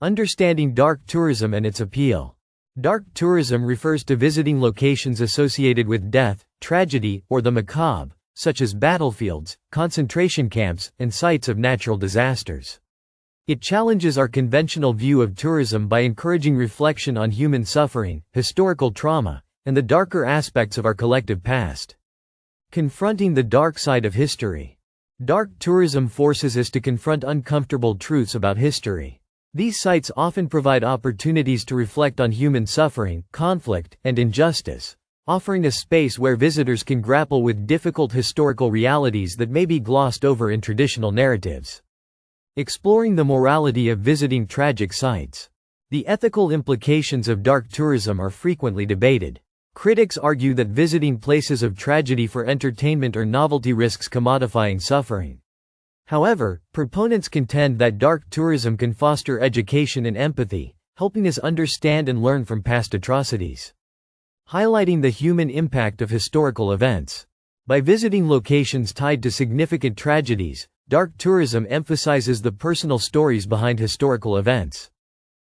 Understanding dark tourism and its appeal. Dark tourism refers to visiting locations associated with death, tragedy, or the macabre, such as battlefields, concentration camps, and sites of natural disasters. It challenges our conventional view of tourism by encouraging reflection on human suffering, historical trauma, and the darker aspects of our collective past. Confronting the dark side of history. Dark tourism forces us to confront uncomfortable truths about history. These sites often provide opportunities to reflect on human suffering, conflict, and injustice, offering a space where visitors can grapple with difficult historical realities that may be glossed over in traditional narratives. Exploring the morality of visiting tragic sites. The ethical implications of dark tourism are frequently debated. Critics argue that visiting places of tragedy for entertainment or novelty risks commodifying suffering. However, proponents contend that dark tourism can foster education and empathy, helping us understand and learn from past atrocities. Highlighting the human impact of historical events. By visiting locations tied to significant tragedies, dark tourism emphasizes the personal stories behind historical events.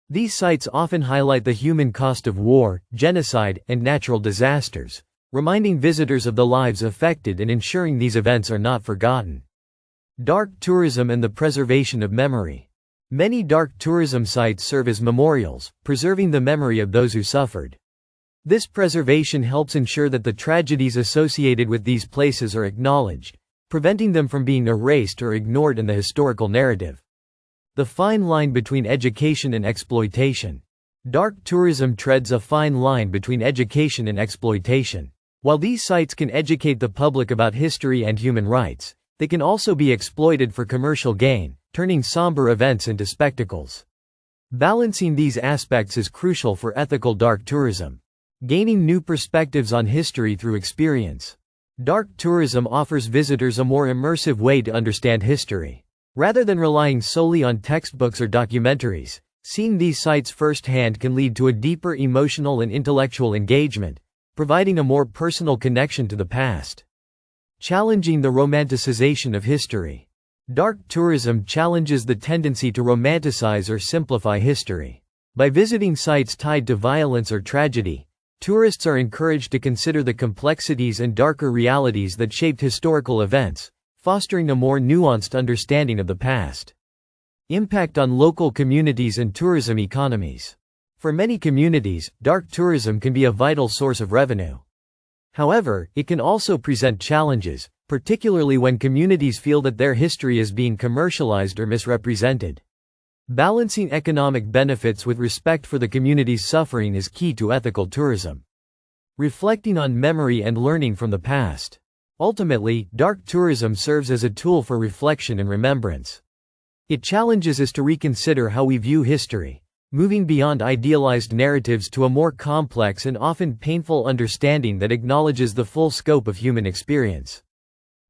These sites often highlight the human cost of war, genocide, and natural disasters, reminding visitors of the lives affected and ensuring these events are not forgotten. Dark tourism and the preservation of memory. Many dark tourism sites serve as memorials, preserving the memory of those who suffered. This preservation helps ensure that the tragedies associated with these places are acknowledged, preventing them from being erased or ignored in the historical narrative. The fine line between education and exploitation. Dark tourism treads a fine line between education and exploitation. While these sites can educate the public about history and human rights, they can also be exploited for commercial gain, turning somber events into spectacles. Balancing these aspects is crucial for ethical dark tourism. Gaining new perspectives on history through experience. Dark tourism offers visitors a more immersive way to understand history. Rather than relying solely on textbooks or documentaries, seeing these sites firsthand can lead to a deeper emotional and intellectual engagement, providing a more personal connection to the past. Challenging the romanticization of history. Dark tourism challenges the tendency to romanticize or simplify history. By visiting sites tied to violence or tragedy, tourists are encouraged to consider the complexities and darker realities that shaped historical events, fostering a more nuanced understanding of the past. Impact on local communities and tourism economies. For many communities, dark tourism can be a vital source of revenue. However, it can also present challenges, particularly when communities feel that their history is being commercialized or misrepresented. Balancing economic benefits with respect for the community's suffering is key to ethical tourism. Reflecting on memory and learning from the past. Ultimately, dark tourism serves as a tool for reflection and remembrance. It challenges us to reconsider how we view history, moving beyond idealized narratives to a more complex and often painful understanding that acknowledges the full scope of human experience.